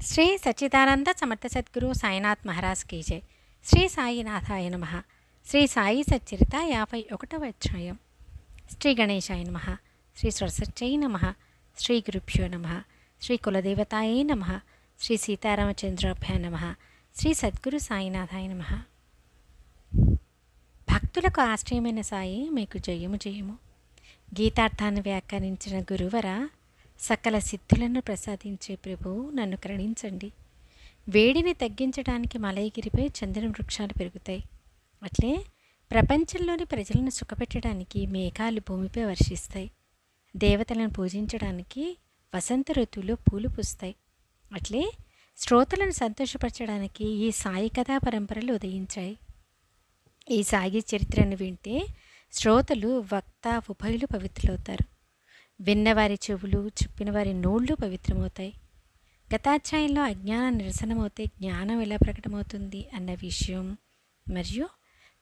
శ్రీ సచ్చిదానంద సమర్థ సద్గురు సాయినాథ్ మహారాజ్ కీ జై. శ్రీ సాయినాథాయ నమ. శ్రీ సాయి సచ్చరిత 51వ అధ్యాయం. శ్రీ గణేశాయ నమ. శ్రీ సరస్వత్యై నమ. శ్రీ గురుభ్యో నమ. శ్రీ కులదేవతాయే నమ. శ్రీ సీతారామచంద్రాభ్యా నమ. శ్రీ సద్గురు సాయినాథాయ నమ. భక్తులకు ఆశ్రయమైన సాయి మీకు జయము జయము. గీతార్థాన్ని వ్యాఖ్యానించిన గురువర, సకల సిద్ధులను ప్రసాదించే ప్రభువు నన్ను కరుణించండి. వేడిని తగ్గించడానికి మలయగిరిపై చందన వృక్షాలు పెరుగుతాయి. అట్లే ప్రపంచంలోని ప్రజలను సుఖపెట్టడానికి మేఘాలు భూమిపై వర్షిస్తాయి. దేవతలను పూజించడానికి వసంత ఋతువులో పూలు పూస్తాయి. అట్లే శ్రోతలను సంతోషపరచడానికి ఈ సాయి కథా పరంపరలు ఉదయించాయి. ఈ సాయి చరిత్రను వింటే శ్రోతలు, వక్త, ఉభయులు పవిత్రులవుతారు. విన్నవారి చెవులు, చెప్పినవారి నోళ్ళు పవిత్రమవుతాయి. గతాధ్యాయంలో అజ్ఞానం నిరసనమవుతే జ్ఞానం ఎలా ప్రకటమవుతుంది అన్న విషయం మరియు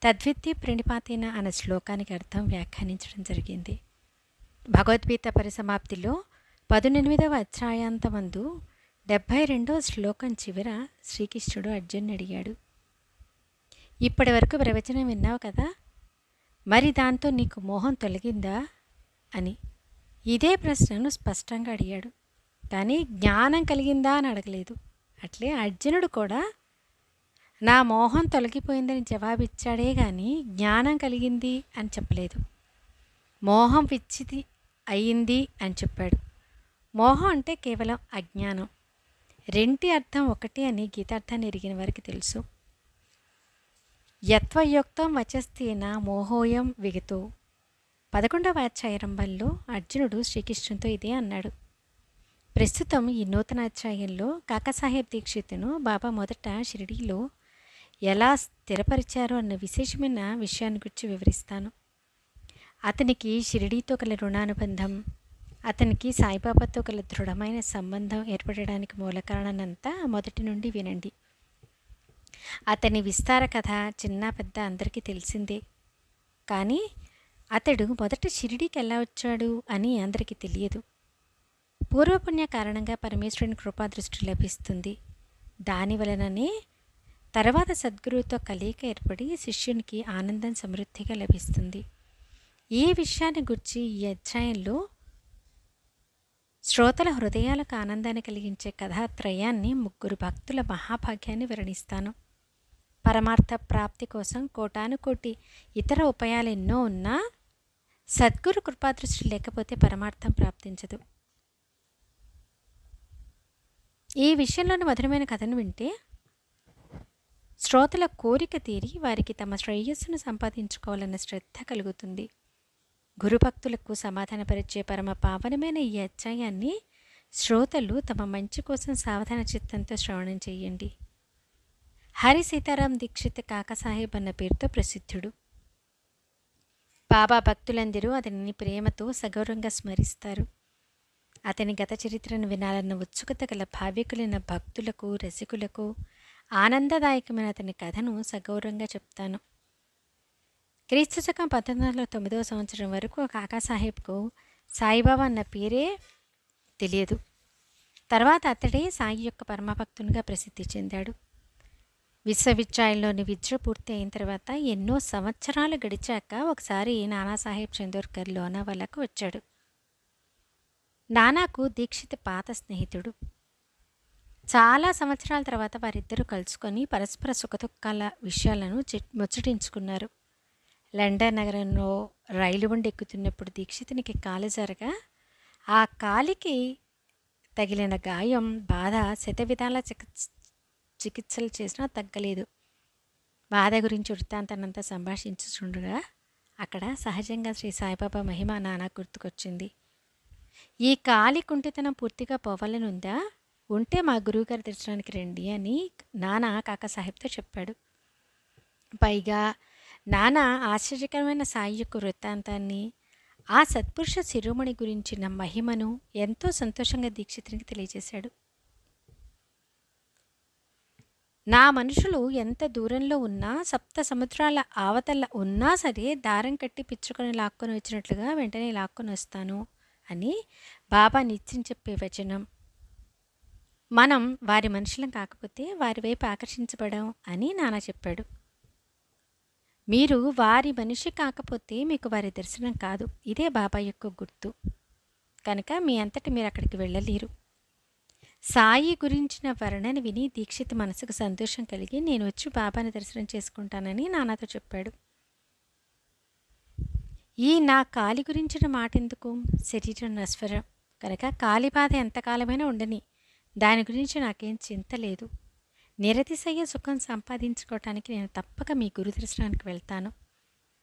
తద్విద్య ప్రణిపాతేన అన్న శ్లోకానికి అర్థం వ్యాఖ్యానించడం జరిగింది. భగవద్గీత పరిసమాప్తిలో 18వ అధ్యాయాంతమందు 72వ శ్లోకం చివర శ్రీకృష్ణుడు అర్జునుని అడిగాడు, ఇప్పటి వరకు ప్రవచనం విన్నావు కదా, మరి దాంతో నీకు మోహం తొలగిందా అని. ఇదే ప్రశ్నను స్పష్టంగా అడిగాడు, కానీ జ్ఞానం కలిగిందా అని అడగలేదు. అట్లే అర్జునుడు కూడా నా మోహం తొలగిపోయిందని జవాబిచ్చాడే కానీ జ్ఞానం కలిగింది అని చెప్పలేదు. మోహం విచ్చిది అయింది అని చెప్పాడు. మోహం అంటే కేవలం అజ్ఞానం. రెంటి అర్థం ఒకటి అని గీతార్థాన్ని ఎరిగిన వారికి తెలుసు. యత్వయోక్తం వచస్తేన మోహోయం విగతో. 11వ అధ్యాయంలో అర్జునుడు శ్రీకృష్ణునితో ఇదే అన్నాడు. ప్రస్తుతం ఈ నూతన అధ్యాయంలో కాకాసాహెబ్ దీక్షిత్ను బాబా మొదట షిరిడీలో ఎలా స్థిరపరిచారో అన్న విశేషమైన విషయాన్ని గురించి వివరిస్తాను. అతనికి షిరిడీతో గల రుణానుబంధం, అతనికి సాయిబాబాతో గల దృఢమైన సంబంధం ఏర్పడడానికి మూల కారణాన్నంతా మొదటి నుండి వినండి. అతని విస్తార కథ చిన్న పెద్ద అందరికీ తెలిసిందే. కానీ అతడు మొదట షిరిడీకి ఎలా వచ్చాడు అని అందరికీ తెలియదు. పూర్వపుణ్య కారణంగా పరమేశ్వరుని కృపాదృష్టి లభిస్తుంది. దాని వలననే తర్వాత సద్గురువుతో కలయిక ఏర్పడి శిష్యునికి ఆనందం సమృద్ధిగా లభిస్తుంది. ఈ విషయాన్ని గురించి ఈ అధ్యాయంలో శ్రోతల హృదయాలకు ఆనందాన్ని కలిగించే కథాత్రయాన్ని, ముగ్గురు భక్తుల మహాభాగ్యాన్ని వర్ణిస్తాను. పరమార్థ ప్రాప్తి కోసం కోటానుకోటి ఇతర ఉపాయాలు ఎన్నో ఉన్నా సద్గురు కృపాదృష్టి లేకపోతే పరమార్థం ప్రాప్తించదు. ఈ విషయంలోని మధురమైన కథను వింటే శ్రోతల కోరిక తీరి వారికి తమ శ్రేయస్సును సంపాదించుకోవాలన్న శ్రద్ధ కలుగుతుంది. గురుభక్తులకు సమాధానపరిచే పరమ పావనమైన ఈ అధ్యాయాన్ని శ్రోతలు తమ మంచి కోసం సావధాన చిత్తంతో శ్రవణం చేయండి. హరి సీతారాం దీక్షిత్ కాకాసాహెబ్ అన్న పేరుతో ప్రసిద్ధుడు. బాబా భక్తులందరూ అతనిని ప్రేమతో సగౌరవంగా స్మరిస్తారు. అతని గత చరిత్రను వినాలన్న ఉత్సుకత గల భావ్యకులైన భక్తులకు, రసికులకు ఆనందదాయకమైన అతని కథను సగౌరవంగా చెప్తాను. క్రీస్తు శకం 1909వ సంవత్సరం వరకు కాకాసాహెబ్కు సాయిబాబా అన్న పేరే తెలియదు. తర్వాత అతడే సాయి యొక్క పరమభక్తునిగా ప్రసిద్ధి చెందాడు. విశ్వవిద్యాలయంలోని విద్య పూర్తి అయిన తర్వాత ఎన్నో సంవత్సరాలు గడిచాక ఒకసారి నానాసాహెబ్ చందోర్కర్ లోనావాలాకు వచ్చాడు. నానాకు దీక్షిత్ పాత స్నేహితుడు. చాలా సంవత్సరాల తర్వాత వారిద్దరూ కలుసుకొని పరస్పర సుఖదుఖాల విషయాలను ముచ్చటించుకున్నారు. లండన్ నగరంలో రైలు బండి ఎక్కుతున్నప్పుడు దీక్షితునికి కాలు జరగా ఆ కాలికి తగిలిన గాయం బాధ శతవిధాల చికిత్సలు చేసినా తగ్గలేదు. బాధ గురించి వృత్తాంతానంతా సంభాషించుచుండగా అక్కడ సహజంగా శ్రీ సాయిబాబా మహిమ నానా గుర్తుకొచ్చింది. ఈ కాలి కుంటితనం పూర్తిగా పోవాలని ఉందా? ఉంటే మా గురువుగారి దర్శనానికి రండి అని నానా కాకాసాహెబ్తో చెప్పాడు. పైగా నానా ఆశ్చర్యకరమైన సాయి యొక్క వృత్తాంతాన్ని, ఆ సత్పురుష శిరోమణి గురించిన మహిమను ఎంతో సంతోషంగా దీక్షితునికి తెలియజేశాడు. నా మనుషులు ఎంత దూరంలో ఉన్నా, సప్త సముద్రాల ఆవతల ఉన్నా సరే దారం కట్టి పిచ్చుకొని లాక్కొని వచ్చినట్లుగా వెంటనే లాక్కొని వస్తాను అని బాబా నిత్యం చెప్పే వచనం. మనం వారి మనుషులం కాకపోతే వారి వైపు ఆకర్షించబడం అని నాన్న చెప్పాడు. మీరు వారి మనిషి కాకపోతే మీకు వారి దర్శనం కాదు. ఇదే బాబా యొక్క గుర్తు. కనుక మీ అంతటి మీరు అక్కడికి వెళ్ళలేరు. సాయి గురించిన వర్ణన విని దీక్షిత్ మనసుకు సంతోషం కలిగి నేను వచ్చి బాబాని దర్శనం చేసుకుంటానని నాన్నతో చెప్పాడు. ఈ నా కాలి గురించిన మాట ఎందుకు? శరీరం నశ్వరం కనుక కాలి బాధ ఎంతకాలమైనా ఉండని, దాని గురించి నాకేం చింత లేదు. నిరతిశయ సుఖం సంపాదించుకోవటానికి నేను తప్పక మీ గురు దర్శనానికి వెళ్తాను.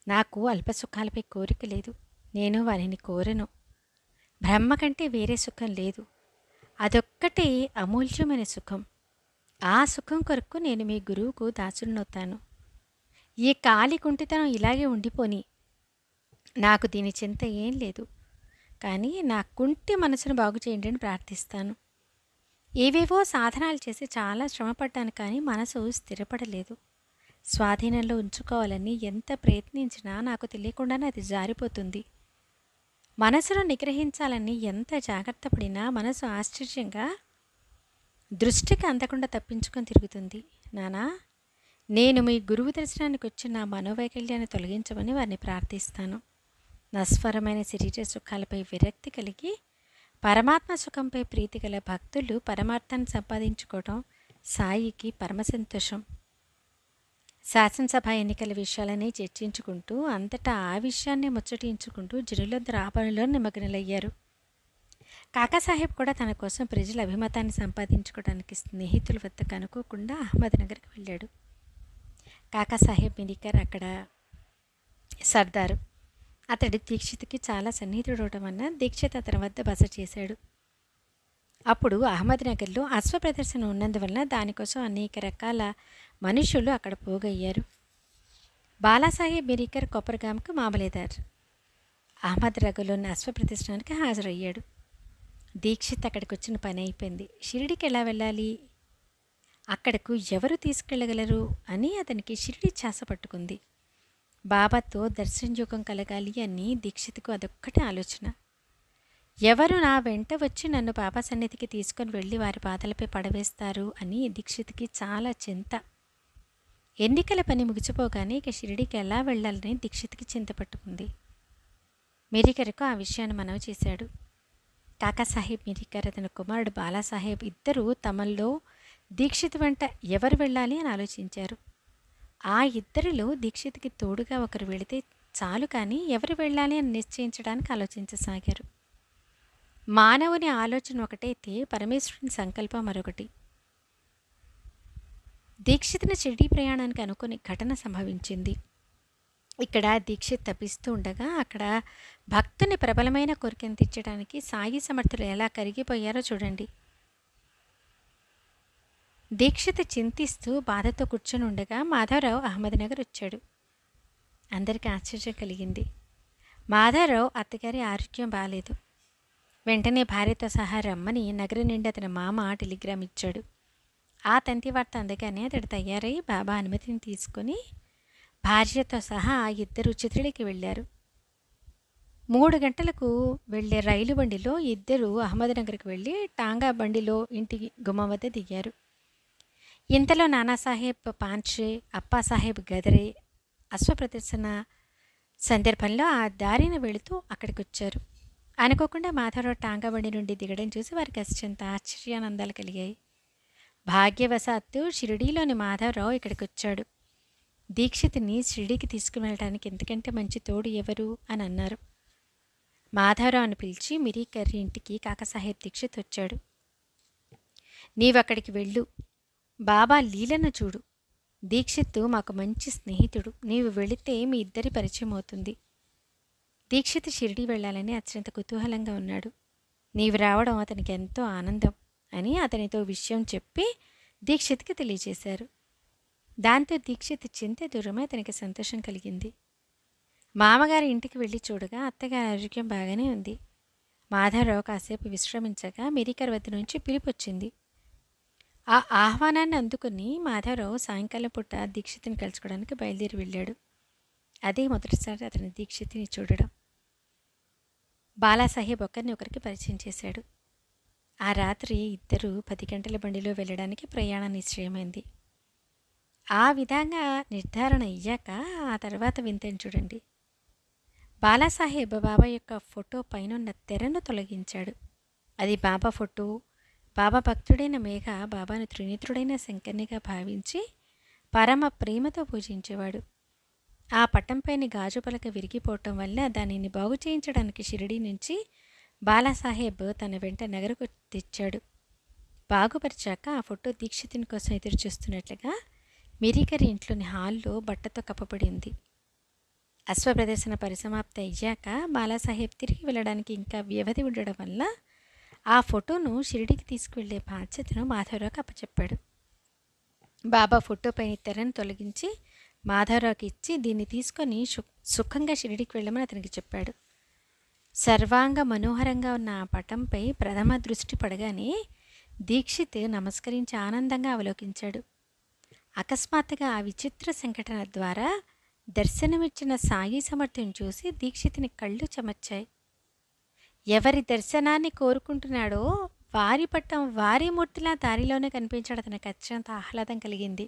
నాకు అల్ప సుఖాలపై కోరిక లేదు. నేను వారిని కోరను. బ్రహ్మ కంటే వేరే సుఖం లేదు. అదొక్కటే అమూల్యమైన సుఖం. ఆ సుఖం కొరకు నేను మీ గురువుకు దాసుడినవుతాను. ఈ కాలి కుంటితనం ఇలాగే ఉండిపోని, నాకు దీని చింత ఏం లేదు. కానీ నా కుంటి మనసును బాగు చేయండి అని ప్రార్థిస్తాను. ఏవేవో సాధనాలు చేసి చాలా శ్రమపడ్డాను, కానీ మనసు స్థిరపడలేదు. స్వాధీనంలో ఉంచుకోవాలని ఎంత ప్రయత్నించినా నాకు తెలియకుండానే అది జారిపోతుంది. మనసును నిగ్రహించాలని ఎంత జాగ్రత్త పడినా మనసు ఆశ్చర్యంగా దృష్టికి అందకుండా తప్పించుకొని తిరుగుతుంది. నానా, నేను మీ గురువు దర్శనానికి వచ్చి నా మనోవైకల్యాన్ని తొలగించమని వారిని ప్రార్థిస్తాను. నస్వరమైన శరీర సుఖాలపై విరక్తి కలిగి పరమాత్మ సుఖంపై ప్రీతి గల భక్తులు పరమార్థాన్ని సంపాదించుకోవడం సాయికి పరమ సంతోషం. శాసనసభ ఎన్నికల విషయాలని చర్చించుకుంటూ అంతటా ఆ విషయాన్ని ముచ్చటించుకుంటూ జనులందరూ ఆ పనిలో నిమగ్నులయ్యారు. కాకాసాహెబ్ కూడా తన కోసం ప్రజల అభిమతాన్ని సంపాదించుకోవడానికి స్నేహితుల వద్దకు అనుకోకుండా అహ్మద్నగర్కి వెళ్ళాడు. కాకాసాహెబ్ మినికర్ అక్కడ సర్దారు. అతడి దీక్షిత్కి చాలా సన్నిహితుడు అవడం వలన దీక్షిత్ అతని వద్ద బస చేశాడు. అప్పుడు అహ్మద్నగర్లో అశ్వ ప్రదర్శన ఉన్నందువలన దానికోసం అనేక రకాల మనుషులు అక్కడ పోగయ్యారు. బాలాసాహెబ్ మిరికర్ కొప్పర్గాంకు మామలేదారు. అహ్మద్నగర్లోని అశ్వ ప్రదర్శనానికి హాజరయ్యాడు. దీక్షిత్ అక్కడికి వచ్చిన పని అయిపోయింది. షిరిడికి ఎలా వెళ్ళాలి, అక్కడకు ఎవరు తీసుకెళ్ళగలరు అని అతనికి షిరిడి ఛాస పట్టుకుంది. బాబాతో దర్శనయోగం కలగాలి అని దీక్షిత్కు అదొక్కటే ఆలోచన. ఎవరు నా వెంట వచ్చి నన్ను బాబా సన్నిధికి తీసుకొని వెళ్ళి వారి పాదాలపై పడవేస్తారు అని దీక్షిత్కి చాలా చింత. ఎన్నికల పని ముగిసిపోగానే ఇక షిరిడికి ఎలా వెళ్ళాలని దీక్షిత్కి చింత పట్టుకుంది. మిరికర్కు ఆ విషయాన్ని మనవి చేశాడు. కాకాసాహెబ్ మిరికర్ అతని కుమారుడు బాలాసాహెబ్ ఇద్దరూ తమల్లో దీక్షిత్ వెంట ఎవరు వెళ్ళాలి అని ఆలోచించారు. ఆ ఇద్దరిలో దీక్షిత్కి తోడుగా ఒకరు వెళితే చాలు, కానీ ఎవరు వెళ్ళాలి అని నిశ్చయించడానికి ఆలోచించసాగారు. మానవుని ఆలోచన ఒకటైతే పరమేశ్వరుని సంకల్పం మరొకటి. దీక్షిత్ని షిరిడీ ప్రయాణానికి అనుకుని ఘటన సంభవించింది. ఇక్కడ దీక్షిత్ తప్పిస్తూ ఉండగా అక్కడ భక్తుని ప్రబలమైన కోరికను తీర్చడానికి సాయి సమర్థులు ఎలా కరిగిపోయారో చూడండి. దీక్షిత్ చింతిస్తూ బాధతో కూర్చొని ఉండగా మాధవరావు అహ్మద్నగర్ వచ్చాడు. అందరికీ ఆశ్చర్యం కలిగింది. మాధవరావు అత్తగారి ఆరోగ్యం బాగాలేదు. వెంటనే భార్యతో సహా రమ్మని నగరం నుండి అతని మామ టెలిగ్రామ్ ఇచ్చాడు. ఆ తంతి వార్త అందగానే అతడు తయారై బాబా అనుమతిని తీసుకొని భార్యతో సహా ఆ ఇద్దరు చిత్రడికి వెళ్ళారు. 3 గంటలకు వెళ్ళే రైలు బండిలో ఇద్దరు అహ్మద్నగర్కి వెళ్ళి టాంగా బండిలో ఇంటి గుమ్మం వద్ద దిగారు. ఇంతలో నానాసాహెబ్ పాంచే, అప్పాసాహెబ్ గదరే అశ్వ ప్రదర్శన సందర్భంలో ఆ దారిన వెళుతూ అక్కడికి వచ్చారు. అనుకోకుండా మాధవరావు టాంగా బండి నుండి దిగడం చూసి వారికి అత్యంత ఆశ్చర్యానందాలు కలిగాయి. భాగ్యవశాత్తు షిరిడీలోని మాధవరావు ఇక్కడికి వచ్చాడు. దీక్షిత్ని షిరిడీకి తీసుకువెళ్ళడానికి ఎందుకంటే మంచి తోడు ఎవరు అని అన్నారు. మాధవరావును పిలిచి మిరికర్ ఇంటికి కాకాసాహెబ్ దీక్షిత్ వచ్చాడు. నీవక్కడికి వెళ్ళు, బాబా లీలను చూడు. దీక్షిత్ మాకు మంచి స్నేహితుడు, నీవు వెళితే మీ ఇద్దరి పరిచయం అవుతుంది. దీక్షిత్ షిరిడీ వెళ్ళాలని అత్యంత కుతూహలంగా ఉన్నాడు. నీవు రావడం అతనికి ఎంతో ఆనందం అని అతనితో విషయం చెప్పి దీక్షిత్కి తెలియజేశారు. దాంతో దీక్షిత్ చింత దూరమై అతనికి సంతోషం కలిగింది. మామగారి ఇంటికి వెళ్ళి చూడగా అత్తగారి ఆరోగ్యం బాగానే ఉంది. మాధవరావు కాసేపు విశ్రమించగా మిరికర్ వద్ద నుంచి పిలుపొచ్చింది. ఆ ఆహ్వానాన్ని అందుకుని మాధవరావు సాయంకాలం పూట దీక్షిత్ని కలుసుకోవడానికి బయలుదేరి వెళ్ళాడు. అదే మొదటిసారి అతని దీక్షిత్ని చూడడం. బాలాసాహెబ్ ఒకరిని ఒకరికి పరిచయం చేశాడు. ఆ రాత్రి ఇద్దరూ 10 గంటల బండిలో వెళ్ళడానికి ప్రయాణం నిశ్చయమైంది. ఆ విధంగా నిర్ధారణ అయ్యాక ఆ తర్వాత వింతని చూడండి. బాలాసాహెబ్ బాబా యొక్క ఫోటో పైనున్న తెరను తొలగించాడు. అది బాబా ఫోటో. బాబా భక్తుడైన మేఘ బాబాను త్రినేత్రుడైన శంకర్నిగా భావించి పరమ ప్రేమతో పూజించేవాడు. ఆ పట్టంపైని గాజు పలక విరిగిపోవటం వల్ల దానిని బాగు చేయించడానికి షిరిడీ నుంచి బాలాసాహెబ్ తన వెంట నగరకు తెచ్చాడు. బాగుపరిచాక ఆ ఫోటో దీక్షితుని కోసం ఎదురుచూస్తున్నట్లుగా మిరికరి ఇంట్లోని హాల్లో బట్టతో కప్పబడింది. అశ్వప్రదర్శన పరిసమాప్తి అయ్యాక బాలాసాహెబ్ తిరిగి వెళ్ళడానికి ఇంకా వ్యవధి ఉండడం వల్ల ఆ ఫోటోను షిరిడీకి తీసుకువెళ్లే బాధ్యతను మాధవరావుకి అప్పచెప్పాడు. బాబా ఫోటో పైన తెరను తొలగించి మాధవరావుకి ఇచ్చి దీన్ని తీసుకొని సుఖంగా షిరిడీకి వెళ్ళమని అతనికి చెప్పాడు. సర్వాంగ మనోహరంగా ఉన్న ఆ పటంపై ప్రథమ దృష్టి పడగానే దీక్షిత్ నమస్కరించి ఆనందంగా అవలోకించాడు. అకస్మాత్తుగా ఆ విచిత్ర సంఘటన ద్వారా దర్శనమిచ్చిన సాయి సమర్థ్యం చూసి దీక్షితుని కళ్ళు చెమర్చాయి. ఎవరి దర్శనాన్ని కోరుకుంటున్నాడో వారి పట్టం వారి మూర్తిలా దారిలోనే కనిపించాడు. అతనికి అత్యంత ఆహ్లాదం కలిగింది.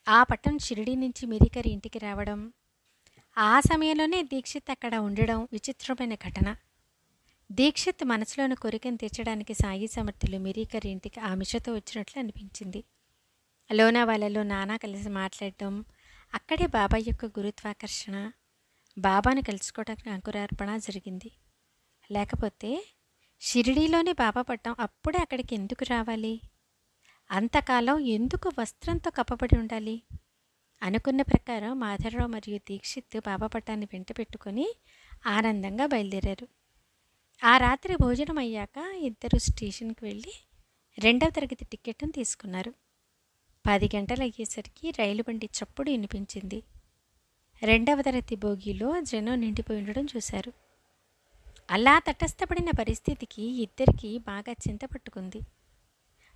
ఆ పట్టం షిరిడీ నుంచి మిరికరి ఇంటికి రావడం, ఆ సమయంలోనే దీక్షిత్ అక్కడ ఉండడం విచిత్రమైన ఘటన. దీక్షిత్ మనసులోని కోరికను తీర్చడానికి సాయి సమర్థులు మిరికరి ఇంటికి ఆ మిషతో వచ్చినట్లు అనిపించింది. లోనావాలలో నానా కలిసి మాట్లాడటం, అక్కడే బాబా యొక్క గురుత్వాకర్షణ, బాబాను కలుసుకోవడానికి అంకురార్పణ జరిగింది. లేకపోతే షిరిడీలోని బాబా పట్టం అప్పుడే అక్కడికి ఎందుకు రావాలి? అంతకాలం ఎందుకు వస్త్రంతో కప్పబడి ఉండాలి? అనుకున్న ప్రకారం మాధవరావు మరియు దీక్షిత్ బాబా పట్టాన్ని వెంట పెట్టుకొని ఆనందంగా బయలుదేరారు. ఆ రాత్రి భోజనం అయ్యాక ఇద్దరు స్టేషన్కి వెళ్ళి 2వ తరగతి టికెట్ను తీసుకున్నారు. 10 గంటలు అయ్యేసరికి రైలు బండి చప్పుడు వినిపించింది. 2వ తరగతి బోగీలో జనం నిండిపోయి ఉండడం చూశారు. అలా తటస్థపడిన పరిస్థితికి ఇద్దరికీ బాగా చింత పట్టుకుంది.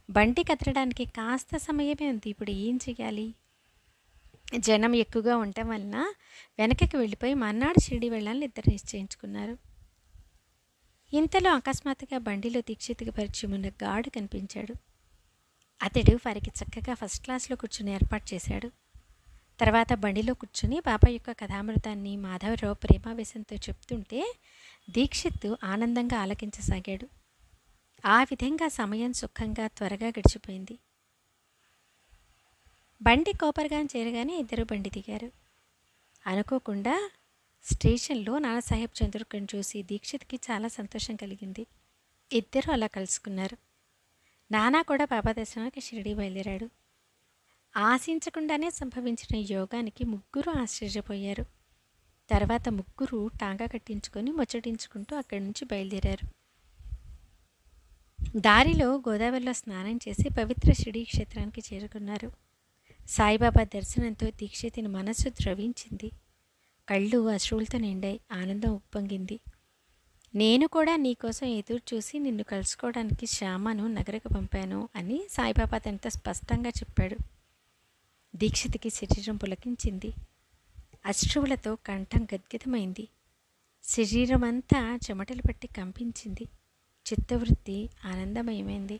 బండి కదలడానికి కాస్త సమయమే ఉంది. ఇప్పుడు ఏం చెయ్యాలి? జనం ఎక్కువగా ఉండటం వలన వెనకకి వెళ్ళిపోయి మర్నాడు షిరిడి వెళ్ళాలని ఇద్దరు నిశ్చయించుకున్నారు. ఇంతలో అకస్మాత్తుగా బండిలో దీక్షిత్కి పరిచయం ఉన్న గార్డు కనిపించాడు. అతడు వారికి చక్కగా ఫస్ట్ క్లాస్లో కూర్చుని ఏర్పాటు చేశాడు. తర్వాత బండిలో కూర్చుని బాబా యొక్క కథామృతాన్ని మాధవరావు ప్రేమావేశంతో చెప్తుంటే దీక్షిత్ ఆనందంగా ఆలకించసాగాడు. ఆ విధంగా సమయం సుఖంగా త్వరగా గడిచిపోయింది. బండి కోపర్గాన్ చేరగానే ఇద్దరు బండి దిగారు. అనుకోకుండా స్టేషన్లో నానాసాహెబ్ చంద్రకర్ని చూసి దీక్షిత్కి చాలా సంతోషం కలిగింది. ఇద్దరు అలా కలుసుకున్నారు. నానా కూడా బాబా దర్శనానికి షిరిడీ బయలుదేరాడు. ఆశించకుండానే సంభవించిన యోగానికి ముగ్గురు ఆశ్చర్యపోయారు. తర్వాత ముగ్గురు టాంగా కట్టించుకొని ముచ్చటించుకుంటూ అక్కడి నుంచి బయలుదేరారు. దారిలో గోదావరిలో స్నానం చేసి పవిత్ర షిరిడీ క్షేత్రానికి చేరుకున్నారు. సాయిబాబా దర్శనంతో దీక్షితుని మనస్సు ద్రవించింది. కళ్ళు అశ్రువులతో నిండాయి. ఆనందం ఉప్పొంగింది. నేను కూడా నీకోసం ఎదురు చూసి నిన్ను కలుసుకోవడానికి శ్యామను నగరకు పంపాను అని సాయిబాబా తనతో స్పష్టంగా చెప్పాడు. దీక్షితుకి శరీరం పులకించింది. అశ్రువులతో కంఠం గద్గదమైంది. శరీరం అంతా చెమటలు పట్టి కంపించింది. చిత్తవృత్తి ఆనందమయమైంది.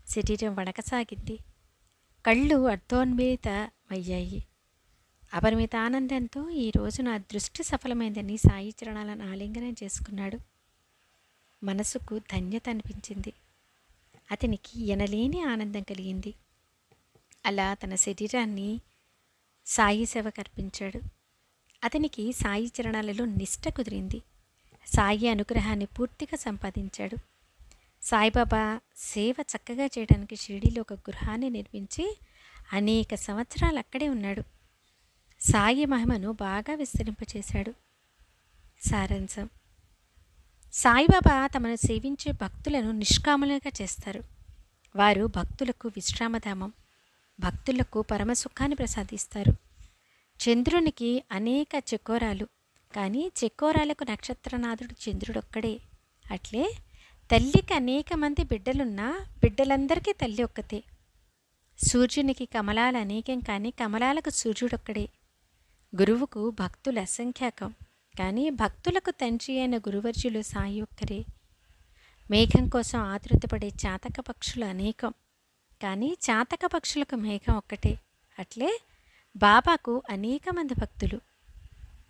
శరీరం వణకసాగింది. కళ్ళు అర్ధోన్మిళితమయ్యాయి. అపరిమిత ఆనందంతో ఈరోజు నా దృష్టి సఫలమైందని సాయి చరణాలను ఆలింగనం చేసుకున్నాడు. మనసుకు ధన్యత అనిపించింది. అతనికి ఎనలేని ఆనందం కలిగింది. అలా తన శరీరాన్ని సాయి సేవకు అర్పించాడు. అతనికి సాయి చరణాలలో నిష్ట కుదిరింది. సాయి అనుగ్రహాన్ని పూర్తిగా సంపాదించాడు. సాయిబాబా సేవ చక్కగా చేయడానికి షిరిడీలో ఒక గృహాన్ని నిర్మించి అనేక సంవత్సరాలు అక్కడే ఉన్నాడు. సాయి మహిమను బాగా విస్తరింపచేశాడు. సారాంశం: సాయిబాబా తమను సేవించే భక్తులను నిష్కాములుగా చేస్తారు. వారు భక్తులకు విశ్రామధామం, భక్తులకు పరమసుఖాన్ని ప్రసాదిస్తారు. చంద్రునికి అనేక చకోరాలు, కానీ చకోరాలకు నక్షత్రనాథుడు చంద్రుడొక్కడే. అట్లే తల్లికి అనేక మంది బిడ్డలున్నా బిడ్డలందరికీ తల్లి ఒక్కతే. సూర్యునికి కమలాలు అనేకం, కానీ కమలాలకు సూర్యుడొక్కడే. గురువుకు భక్తులు అసంఖ్యాకం, కానీ భక్తులకు తండ్రి అయిన గురువర్యులు సాయి ఒక్కరే. మేఘం కోసం ఆతృతపడే చాతక పక్షులు అనేకం, కానీ చాతక పక్షులకు మేఘం ఒక్కటే. అట్లే బాబాకు అనేక మంది భక్తులు,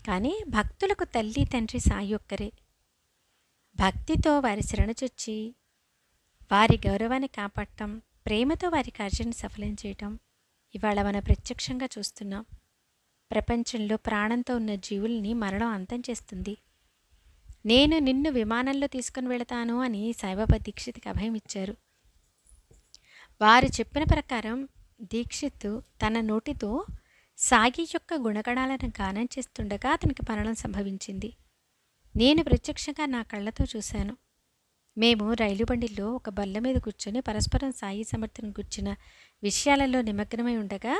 కానీ భక్తులకు తల్లి తండ్రి సాయి ఒక్కరే. భక్తితో వారి శరణుచొచ్చి వారి గౌరవాన్ని కాపాడటం, ప్రేమతో వారి కార్యాన్ని సఫలం చేయటం ఇవాళ మనం ప్రత్యక్షంగా చూస్తున్నాం. ప్రపంచంలో ప్రాణంతో ఉన్న జీవుల్ని మరణం అంతం చేస్తుంది. నేను నిన్ను విమానంలో తీసుకుని వెళతాను అని సాయిబాబా దీక్షిత్కి అభయం ఇచ్చారు. వారు చెప్పిన ప్రకారం దీక్షిత్ తన నోటితో సాయి యొక్క గుణగణాలను గానం చేస్తుండగా అతనికి మరణం సంభవించింది. నేను ప్రత్యక్షంగా నా కళ్ళతో చూశాను. మేము రైలు బండిలో ఒక బల్ల మీద కూర్చొని పరస్పరం సాయి సమర్థన గుర్చిన విషయాలలో నిమగ్నమై ఉండగా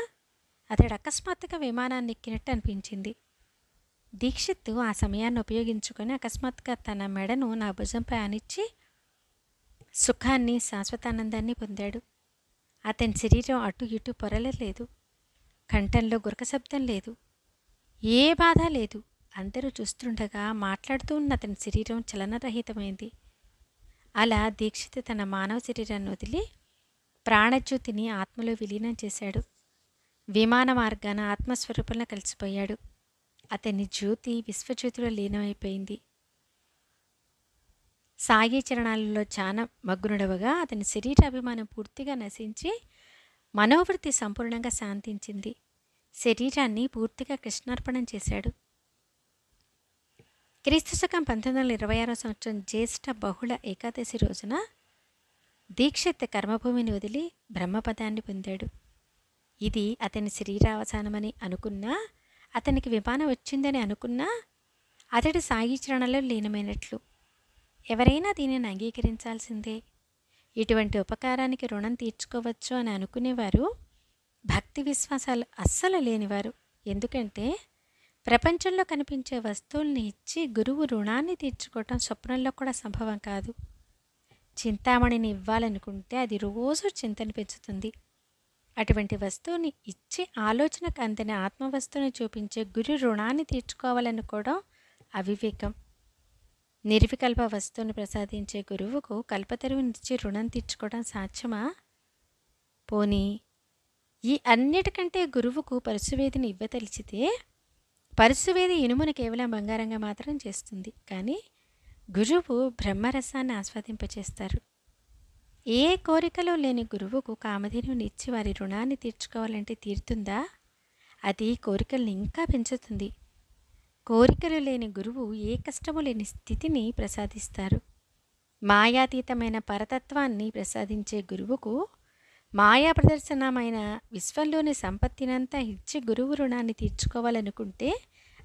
అతడు అకస్మాత్తుగా విమానాన్ని ఎక్కినట్టు అనిపించింది. దీక్షిత్ ఆ సమయాన్ని ఉపయోగించుకొని అకస్మాత్తుగా తన మెడను నా భుజంపై ఆనిచ్చి సుఖాన్ని, శాశ్వతానందాన్ని పొందాడు. అతని శరీరం అటు ఇటు పొరలలేదు, కంఠంలో గురక శబ్దం లేదు, ఏ బాధ లేదు. అందరూ చూస్తుండగా మాట్లాడుతూ ఉన్న అతని శరీరం చలనరహితమైంది. అలా దీక్షిత్ తన మానవ శరీరాన్ని వదిలి ప్రాణజ్యోతిని ఆత్మలో విలీనం చేశాడు. విమాన మార్గాన ఆత్మస్వరూపంలో కలిసిపోయాడు. అతని జ్యోతి విశ్వజ్యోతిలో లీనమైపోయింది. సాయి చరణాలలో చాలా మగ్నుడవగా అతని శరీరాభిమానం పూర్తిగా నశించి మనోవృత్తి సంపూర్ణంగా శాంతించింది. శరీరాన్ని పూర్తిగా కృష్ణార్పణం చేశాడు. క్రీస్తుశకం 1926 సంవత్సరం జ్యేష్ఠ బహుళ ఏకాదశి రోజున దీక్షిత్ కర్మభూమిని వదిలి బ్రహ్మపదాన్ని పొందాడు. ఇది అతని శరీరావసానమని అనుకున్నా, అతనికి విమానం వచ్చిందని అనుకున్నా అతడి సాయి చరణలో లీనమైనట్లు. ఎవరైనా దీనిని అంగీకరించాల్సిందే. ఇటువంటి ఉపకారానికి రుణం తీర్చుకోవచ్చు అని అనుకునేవారు భక్తి విశ్వాసాలు అస్సలు లేనివారు. ఎందుకంటే ప్రపంచంలో కనిపించే వస్తువుల్ని ఇచ్చి గురువు రుణాన్ని తీర్చుకోవటం స్వప్నంలో కూడా సంభవం కాదు. చింతామణిని ఇవ్వాలనుకుంటే అది రోజు చింతని పెంచుతుంది. అటువంటి వస్తువుని ఇచ్చి ఆలోచనకు అందని ఆత్మవస్తువుని చూపించే గురు రుణాన్ని తీర్చుకోవాలనుకోవడం అవివేకం. నిర్వికల్ప వస్తువుని ప్రసాదించే గురువుకు కల్పతరువునిచ్చి రుణం తీర్చుకోవడం సాధ్యమా? పోనీ ఈ అన్నిటికంటే గురువుకు పరుశువేదిని ఇవ్వతలిచితే పరుశువేది ఇనుమును కేవలం బంగారంగా మాత్రం చేస్తుంది, కానీ గురువు బ్రహ్మరసాన్ని ఆస్వాదింపచేస్తారు. ఏ కోరికలో లేని గురువుకు కామధేనువుని ఇచ్చి వారి రుణాన్ని తీర్చుకోవాలంటే తీరుతుందా? అది కోరికల్ని ఇంకా పెంచుతుంది. కోరికలు లేని గురువు ఏ కష్టము లేని స్థితిని ప్రసాదిస్తారు. మాయాతీతమైన పరతత్వాన్ని ప్రసాదించే గురువుకు మాయా ప్రదర్శనమైన విశ్వంలోని సంపత్తినంతా ఇచ్చి గురువు రుణాన్ని తీర్చుకోవాలనుకుంటే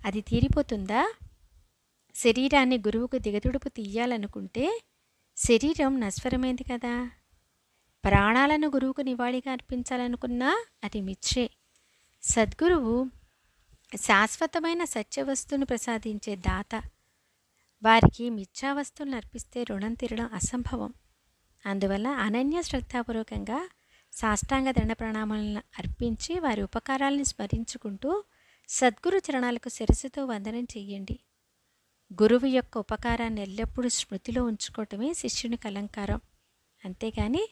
అది తీరిపోతుందా? శరీరాన్ని గురువుకు దిగదుడుపు తీయాలనుకుంటే శరీరం నశ్వరమైంది కదా. ప్రాణాలను గురువుకు నివాళిగా అర్పించాలనుకున్నా అది మిచ్చే. సద్గురువు శాశ్వతమైన సత్యవస్తువును ప్రసాదించే దాత. వారికి మిథ్యావస్తువులను అర్పిస్తే రుణం తీరడం అసంభవం. అందువల్ల అనన్య శ్రద్ధాపూర్వకంగా సాష్టాంగ దండ ప్రణామాలను అర్పించి వారి ఉపకారాలను స్మరించుకుంటూ సద్గురు చరణాలకు శిరస్సుతో వందనం చెయ్యండి. గురువు యొక్క ఉపకారాన్ని ఎల్లప్పుడూ స్మృతిలో ఉంచుకోవటమే శిష్యునికి అలంకారం. అంతేగాని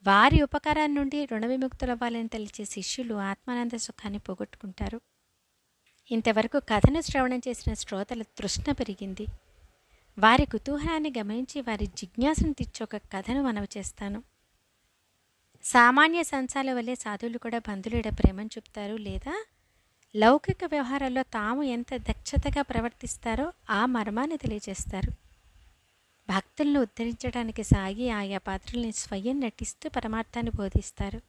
వారి ఉపకారాన్ని నుండి రుణ విముక్తులవ్వాలని తలిచే శిష్యులు ఆత్మానంద సుఖాన్ని పోగొట్టుకుంటారు. ఇంతవరకు కథను శ్రవణం చేసిన శ్రోతల తృష్ణ పెరిగింది. వారి కుతూహలాన్ని గమనించి వారి జిజ్ఞాసను తీర్చి ఒక కథను మనవి చేస్తాను. సామాన్య సంసాల వల్లే సాధువులు కూడా బంధువుల ప్రేమను చూపుతారు, లేదా లౌకిక వ్యవహారాల్లో తాము ఎంత దక్షతగా ప్రవర్తిస్తారో ఆ మర్మాన్ని తెలియజేస్తారు. భక్తులను ఉద్ధరించడానికి సాగి ఆయా పాత్రల్ని స్వయం నటిస్తూ పరమార్థాన్ని బోధిస్తారు.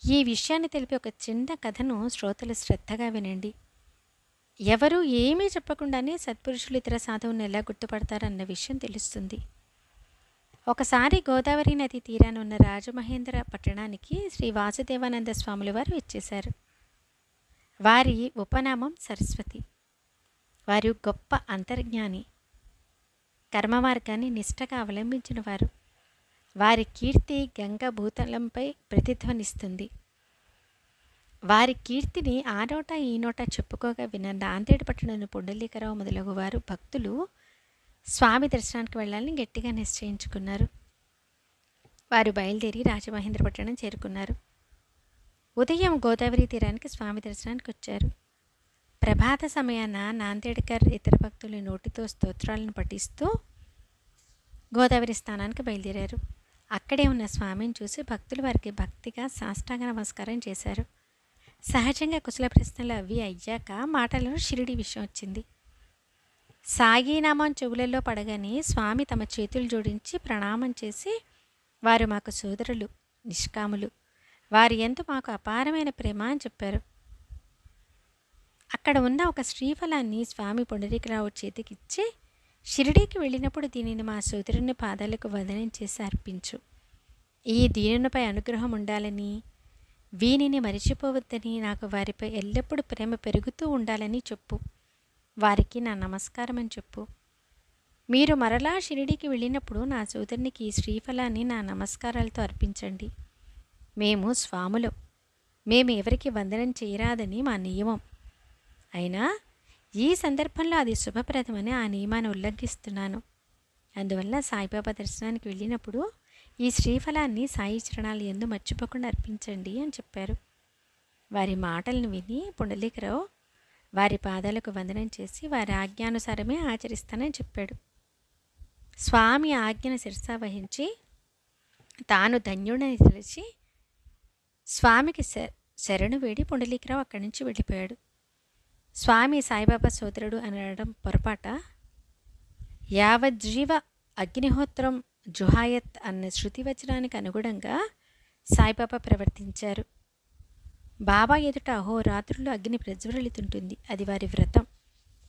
ఈ విషయాన్ని తెలిపి ఒక చిన్న కథను శ్రోతలు శ్రద్ధగా వినండి. ఎవరూ ఏమీ చెప్పకుండానే సత్పురుషులు ఇతర సాధువులను ఎలా గుర్తుపడతారన్న విషయం తెలుస్తుంది. ఒకసారి గోదావరి నది తీరాన ఉన్న రాజమహేంద్ర పట్టణానికి శ్రీ వాసుదేవానంద స్వాముల వారు వచ్చేశారు. వారి ఉపనామం సరస్వతి. వారు గొప్ప అంతర్జ్ఞాని, కర్మ మార్గాన్ని నిష్టగా అవలంబించిన వారు. వారి కీర్తి గంగా భూతలంపై ప్రతిధ్వనిస్తుంది. వారి కీర్తిని ఆ నోట ఈ నోట చెప్పుకోగా విన్న నాందేడు పట్టణంలో పుండలీకరావు మొదలగు వారు భక్తులు స్వామి దర్శనానికి వెళ్ళాలని గట్టిగా నిశ్చయించుకున్నారు. వారు బయలుదేరి రాజమహేంద్రపట్టణం చేరుకున్నారు. ఉదయం గోదావరి తీరానికి స్వామి దర్శనానికి వచ్చారు. ప్రభాత సమయాన నాందేడ్కర్ ఇతర భక్తుల నోటితో స్తోత్రాలను పఠిస్తూ గోదావరి స్థానానికి బయలుదేరారు. అక్కడే ఉన్న స్వామిని చూసి భక్తులు వారికి భక్తిగా సాష్టాంగ నమస్కారం చేశారు. సహజంగా కుశల ప్రశ్నలు అవి అయ్యాక మాటలలో షిరిడి విషయం వచ్చింది. సాయినామం చెవులలో పడగానే స్వామి తమ చేతులు జోడించి ప్రణామం చేసి, వారు మాకు సోదరులు, నిష్కాములు, వారి యందు మాకు అపారమైన ప్రేమ అని చెప్పారు. అక్కడ ఉన్న ఒక శ్రీఫలాన్ని స్వామి పుండరీకరావు చేతికిచ్చి, షిరిడీకి వెళ్ళినప్పుడు దీనిని మా సోదరుని పాదాలకు వందనం చేసి అర్పించు. ఈ దీనునిపై అనుగ్రహం ఉండాలని, వీనిని మరిచిపోవద్దని, నాకు వారిపై ఎల్లప్పుడూ ప్రేమ పెరుగుతూ ఉండాలని చెప్పు. వారికి నా నమస్కారం అని చెప్పు. మీరు మరలా షిరిడీకి వెళ్ళినప్పుడు నా సోదరునికి ఈ శ్రీఫలాన్ని నా నమస్కారాలతో అర్పించండి. మేము స్వాములం, మేము ఎవరికి వందనం చేయరాదని మా నియమం. అయినా ఈ సందర్భంలో అది శుభప్రదమని ఆ నియమాన్ని ఉల్లంఘిస్తున్నాను. అందువల్ల సాయిబాబా దర్శనానికి వెళ్ళినప్పుడు ఈ శ్రీఫలాన్ని సాయి చరణాలు యందు మర్చిపోకుండా అర్పించండి అని చెప్పారు. వారి మాటలను విని పుండలీకరావు వారి పాదాలకు వందనం చేసి వారి ఆజ్ఞానుసారమే ఆచరిస్తానని చెప్పాడు. స్వామి ఆజ్ఞను శిరసావహించి తాను ధన్యుడని తెలిసి స్వామికి శరణు వేడి పుండలీకరావు అక్కడి నుంచి వెళ్ళిపోయాడు. స్వామి సాయిబాబా సోదరుడు అనడం పొరపాట. యావజ్జీవ అగ్నిహోత్రం జుహాయత్ అన్న శృతి వచనానికి అనుగుణంగా సాయిబాబా ప్రవర్తించారు. బాబా ఎదుట అహోరాత్రులు అగ్ని ప్రజ్వలితుంటుంది. అది వారి వ్రతం.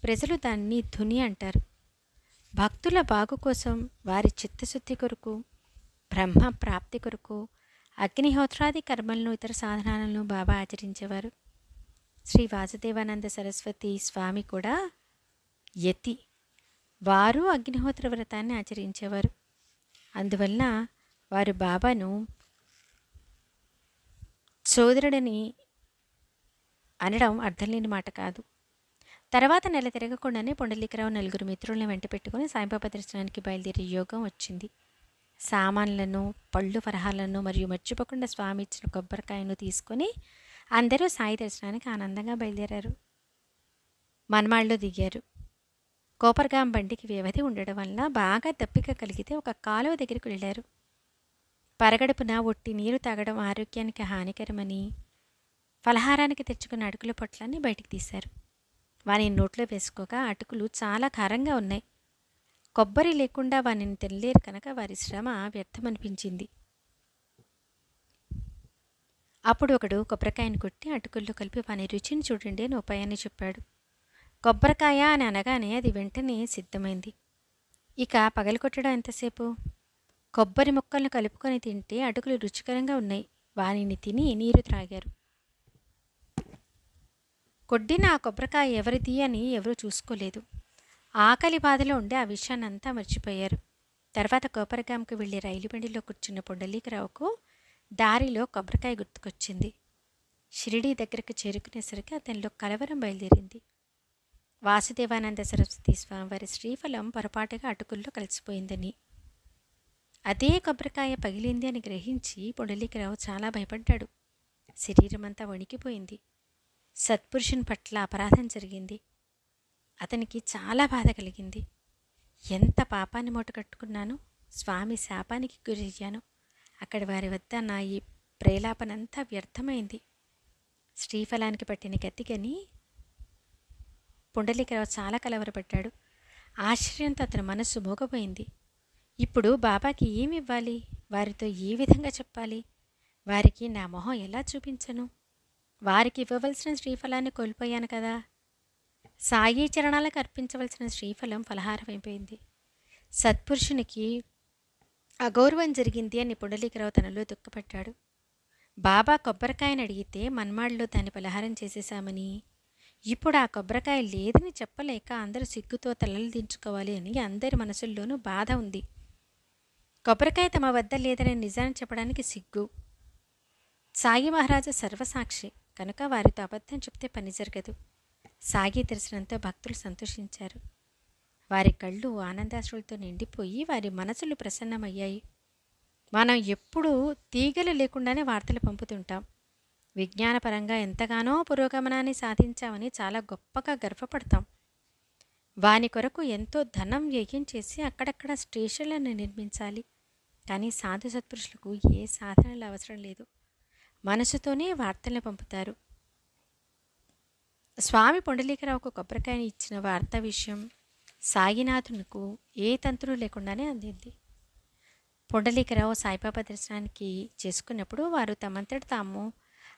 ప్రజలు దాన్ని ధుని అంటారు. భక్తుల బాగు కోసం, వారి చిత్తశుద్ధి కొరకు, బ్రహ్మ ప్రాప్తి కొరకు అగ్నిహోత్రాది కర్మలను, ఇతర సాధనాలను బాబా ఆచరించేవారు. శ్రీ వాసుదేవానంద సరస్వతి స్వామి కూడా యతి. వారు అగ్నిహోత్ర వ్రతాన్ని ఆచరించేవారు. అందువల్ల వారు బాబాను సోదరుడని అనడం అర్థం లేని మాట కాదు. తర్వాత నెల తిరగకుండానే పుండలీకరావు నలుగురు మిత్రులను వెంట పెట్టుకుని సాయిబాబా దర్శనానికి బయలుదేరే యోగం వచ్చింది. సామాన్లను, పళ్ళు ఫలహాలను మరియు మర్చిపోకుండా స్వామి ఇచ్చిన కొబ్బరికాయను తీసుకొని అందరూ సాయి దర్శనానికి ఆనందంగా బయలుదేరారు. మన్మాడ్లో దిగారు. కోపర్గాం బండికి వ్యవధి ఉండడం వల్ల బాగా దప్పిక కలిగితే ఒక కాలువ దగ్గరికి వెళ్ళారు. పరగడుపున ఒట్టి నీరు తాగడం ఆరోగ్యానికి హానికరమని ఫలహారానికి తెచ్చుకున్న అటుకుల పొట్లాన్ని బయటికి తీశారు. వాని నోట్లో వేసుకోగా అటుకులు చాలా కారంగా ఉన్నాయి. కొబ్బరి లేకుండా వానిని తినలేరు కనుక వారి శ్రమ వ్యర్థమనిపించింది. అప్పుడు ఒకడు కొబ్బరికాయను కొట్టి అటుకుల్లో కలిపి వాని రుచిని చూడండి అని ఉపాయాన్ని చెప్పాడు. కొబ్బరికాయ అని అనగానే అది వెంటనే సిద్ధమైంది. ఇక పగలకొట్టడం ఎంతసేపు? కొబ్బరి ముక్కలను కలుపుకొని తింటే అటుకులు రుచికరంగా ఉన్నాయి. వానిని తిని నీరు త్రాగారు. కొడ్డిన ఆ కొబ్బరికాయ ఎవరిది అని ఎవరూ చూసుకోలేదు. ఆకలి బాధలో ఉండే ఆ విషయాన్నంతా మర్చిపోయారు. తర్వాత కోపరగాంకు వెళ్ళి రైలు బండిలో కూర్చున్న పుండలీకరావుకు దారిలో కొబ్బరికాయ గుర్తుకొచ్చింది. షిరిడీ దగ్గరకు చేరుకునేసరికి అతనిలో కలవరం బయలుదేరింది. వాసుదేవానంద సరస్వతి స్వామివారి శ్రీఫలం పొరపాటుగా అటుకుల్లో కలిసిపోయిందని, అదే కొబ్బరికాయ పగిలింది అని గ్రహించి పుండలీకరావు చాలా భయపడ్డాడు. శరీరమంతా వణికిపోయింది. సత్పురుషుని పట్ల అపరాధం జరిగింది. అతనికి చాలా బాధ కలిగింది. ఎంత పాపాన్ని మూటకట్టుకున్నాను, స్వామి శాపానికి గురయ్యాను. అక్కడి వారి వద్ద నా ఈ ప్రేలాపనంతా వ్యర్థమైంది. శ్రీఫలానికి పట్టిన గతిగని పుండలీకరావు చాలా కలవరపడ్డాడు. ఆశ్చర్యంతో అతని మనస్సు మోగపోయింది. ఇప్పుడు బాబాకి ఏమి ఇవ్వాలి? వారితో ఏ విధంగా చెప్పాలి? వారికి నా మొహం ఎలా చూపించను? వారికి ఇవ్వవలసిన శ్రీఫలాన్ని కోల్పోయాను కదా. సాయి చరణాలకు అర్పించవలసిన శ్రీఫలం ఫలహారమైపోయింది. సత్పురుషునికి అగౌరవం జరిగింది అని పుండలీకరావు తనలో దుఃఖపడ్డాడు. బాబా కొబ్బరికాయని అడిగితే మన్మాడ్లో దాన్ని పలహారం చేసేశామని, ఇప్పుడు ఆ కొబ్బరికాయ లేదని చెప్పలేక అందరూ సిగ్గుతో తలలు దించుకోవాలి అని అందరి మనసుల్లోనూ బాధ ఉంది. కొబ్బరికాయ తమ వద్ద లేదని నిజాన్ని చెప్పడానికి సిగ్గు. సాయి మహారాజు సర్వసాక్షి కనుక వారితో అబద్ధం చెప్తే పని జరగదు. సాయి దర్శనంతో భక్తులు సంతోషించారు. వారి కళ్ళు ఆనందాశ్రులతో నిండిపోయి వారి మనసులు ప్రసన్నమయ్యాయి. మనం ఎప్పుడూ తీగలు లేకుండానే వార్తలు పంపుతుంటాం. విజ్ఞానపరంగా ఎంతగానో పురోగమనాన్ని సాధించామని చాలా గొప్పగా గర్వపడతాం. వాని కొరకు ఎంతో ధనం వ్యయం చేసి అక్కడక్కడ స్టేషన్లను నిర్మించాలి. కానీ సాధు సత్పురుషులకు ఏ సాధనలు అవసరం లేదు. మనసుతోనే వార్తలను పంపుతారు. స్వామి పొండలీకరావుకు కొబ్బరికాయని ఇచ్చిన వార్తా విషయం సాయినాథునికు ఏ తంతులు లేకుండానే అందింది. పొండలీకరావు సాయిబాబా దర్శనానికి చేసుకున్నప్పుడు వారు తమంతట తాము